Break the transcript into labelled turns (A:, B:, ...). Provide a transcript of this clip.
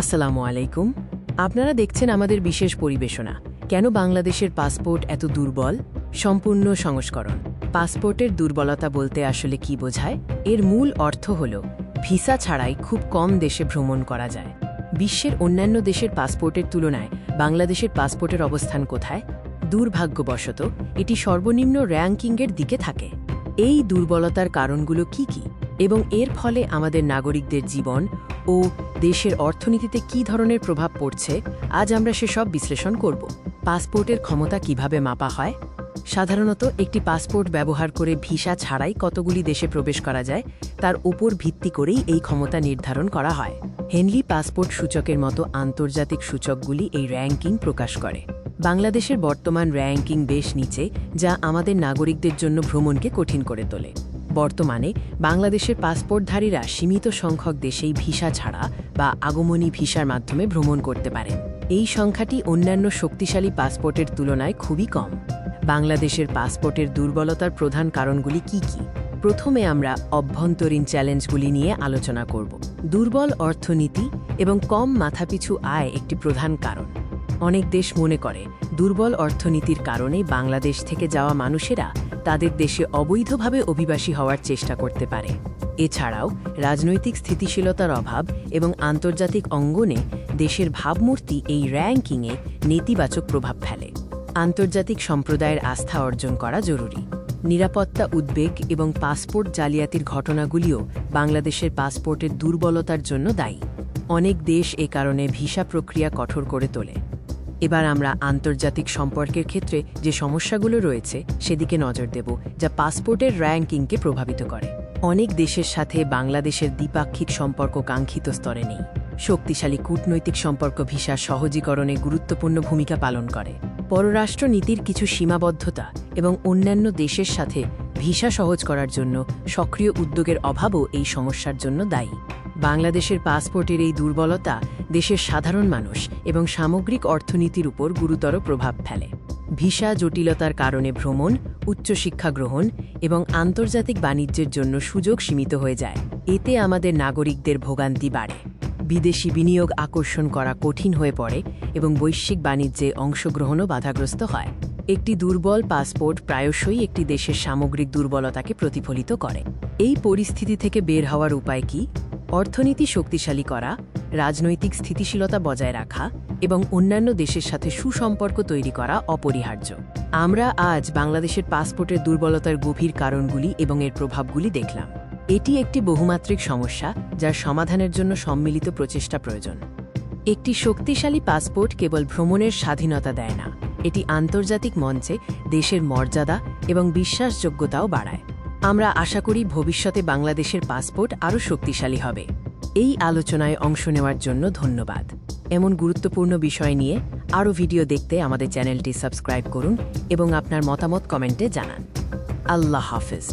A: আসসালামু আলাইকুম। আপনারা দেখছেন আমাদের বিশেষ পরিবেশনা, কেন বাংলাদেশের পাসপোর্ট এত দুর্বল। সম্পূর্ণ সংস্করণ। পাসপোর্টের দুর্বলতা বলতে আসলে কি বোঝায়? এর মূল অর্থ হল ভিসা ছাড়াই খুব কম দেশে ভ্রমণ করা যায়। বিশ্বের অন্যান্য দেশের পাসপোর্টের তুলনায় বাংলাদেশের পাসপোর্টের অবস্থান কোথায়? দুর্ভাগ্যবশত এটি সর্বনিম্ন র্যাঙ্কিংয়ের দিকে থাকে। এই দুর্বলতার কারণগুলো কি কি এবং এর ফলে আমাদের নাগরিকদের জীবন ও দেশের অর্থনীতিতে কী ধরনের প্রভাব পড়ছে, আজ আমরা সেসব বিশ্লেষণ করব। পাসপোর্টের ক্ষমতা কিভাবে মাপা হয়? সাধারণত একটি পাসপোর্ট ব্যবহার করে ভিসা ছাড়াই কতগুলি দেশে প্রবেশ করা যায় তার উপর ভিত্তি করেই এই ক্ষমতা নির্ধারণ করা হয়। হেনলি পাসপোর্ট সূচকের মতো আন্তর্জাতিক সূচকগুলি এই র্যাঙ্কিং প্রকাশ করে। বাংলাদেশের বর্তমান র্যাঙ্কিং বেশ নিচে, যা আমাদের নাগরিকদের জন্য ভ্রমণকে কঠিন করে তোলে। বর্তমানে বাংলাদেশের পাসপোর্টধারীরা সীমিত সংখ্যক দেশেই ভিসা ছাড়া বা আগমনী ভিসার মাধ্যমে ভ্রমণ করতে পারেন। এই সংখ্যাটি অন্যান্য শক্তিশালী পাসপোর্টের তুলনায় খুবই কম। বাংলাদেশের পাসপোর্টের দুর্বলতার প্রধান কারণগুলি কি কি? প্রথমে আমরা অভ্যন্তরীণ চ্যালেঞ্জগুলি নিয়ে আলোচনা করব। দুর্বল অর্থনীতি এবং কম মাথাপিছু আয় একটি প্রধান কারণ। অনেক দেশ মনে করে দুর্বল অর্থনীতির কারণে বাংলাদেশ থেকে যাওয়া মানুষেরা তাদের দেশে অবৈধভাবে অভিবাসী হওয়ার চেষ্টা করতে পারে। এছাড়াও রাজনৈতিক স্থিতিশীলতার অভাব এবং আন্তর্জাতিক অঙ্গনে দেশের ভাবমূর্তি এই র্যাঙ্কিংয়ে নেতিবাচক প্রভাব ফেলে। আন্তর্জাতিক সম্প্রদায়ের আস্থা অর্জন করা জরুরি। নিরাপত্তা উদ্বেগ এবং পাসপোর্ট জালিয়াতির ঘটনাগুলিও বাংলাদেশের পাসপোর্টের দুর্বলতার জন্য দায়ী। অনেক দেশ এ কারণে ভিসা প্রক্রিয়া কঠোর করে তোলে। এবার আমরা আন্তর্জাতিক সম্পর্কের ক্ষেত্রে যে সমস্যাগুলো রয়েছে সেদিকে নজর দেব, যা পাসপোর্টের র্যাঙ্কিংকে প্রভাবিত করে। অনেক দেশের সাথে বাংলাদেশের দ্বিপাক্ষিক সম্পর্ক কাঙ্ক্ষিত স্তরে নেই। শক্তিশালী কূটনৈতিক সম্পর্ক ভিসা সহজীকরণে গুরুত্বপূর্ণ ভূমিকা পালন করে। পররাষ্ট্র নীতির কিছু সীমাবদ্ধতা এবং অন্যান্য দেশের সাথে ভিসা সহজ করার জন্য সক্রিয় উদ্যোগের অভাবও এই সমস্যার জন্য দায়ী। বাংলাদেশের পাসপোর্টের এই দুর্বলতা দেশের সাধারণ মানুষ এবং সামগ্রিক অর্থনীতির উপর গুরুতর প্রভাব ফেলে। ভিসা জটিলতার কারণে ভ্রমণ, উচ্চশিক্ষা গ্রহণ এবং আন্তর্জাতিক বাণিজ্যের জন্য সুযোগ সীমিত হয়ে যায়। এতে আমাদের নাগরিকদের ভোগান্তি বাড়ে। বিদেশি বিনিয়োগ আকর্ষণ করা কঠিন হয়ে পড়ে এবং বৈশ্বিক বাণিজ্যে অংশগ্রহণও বাধাগ্রস্ত হয়। একটি দুর্বল পাসপোর্ট প্রায়শই একটি দেশের সামগ্রিক দুর্বলতাকে প্রতিফলিত করে। এই পরিস্থিতি থেকে বের হওয়ার উপায় কি? অর্থনীতি শক্তিশালী করা, রাজনৈতিক স্থিতিশীলতা বজায় রাখা এবং অন্যান্য দেশের সাথে সুসম্পর্ক তৈরি করা অপরিহার্য। আমরা আজ বাংলাদেশের পাসপোর্টের দুর্বলতার গভীর কারণগুলি এবং এর প্রভাবগুলি দেখলাম। এটি একটি বহুমাত্রিক সমস্যা, যার সমাধানের জন্য সম্মিলিত প্রচেষ্টা প্রয়োজন। একটি শক্তিশালী পাসপোর্ট কেবল ভ্রমণের স্বাধীনতা দেয় না, এটি আন্তর্জাতিক মঞ্চে দেশের মর্যাদা এবং বিশ্বাসযোগ্যতাও বাড়ায়। আমরা আশা করি ভবিষ্যতে বাংলাদেশের পাসপোর্ট আরও শক্তিশালী হবে। এই আলোচনায় অংশ নেওয়ার জন্য ধন্যবাদ। এমন গুরুত্বপূর্ণ বিষয় নিয়ে আরও ভিডিও দেখতে আমাদের চ্যানেলটি সাবস্ক্রাইব করুন এবং আপনার মতামত কমেন্টে জানান। আল্লাহ হাফেজ।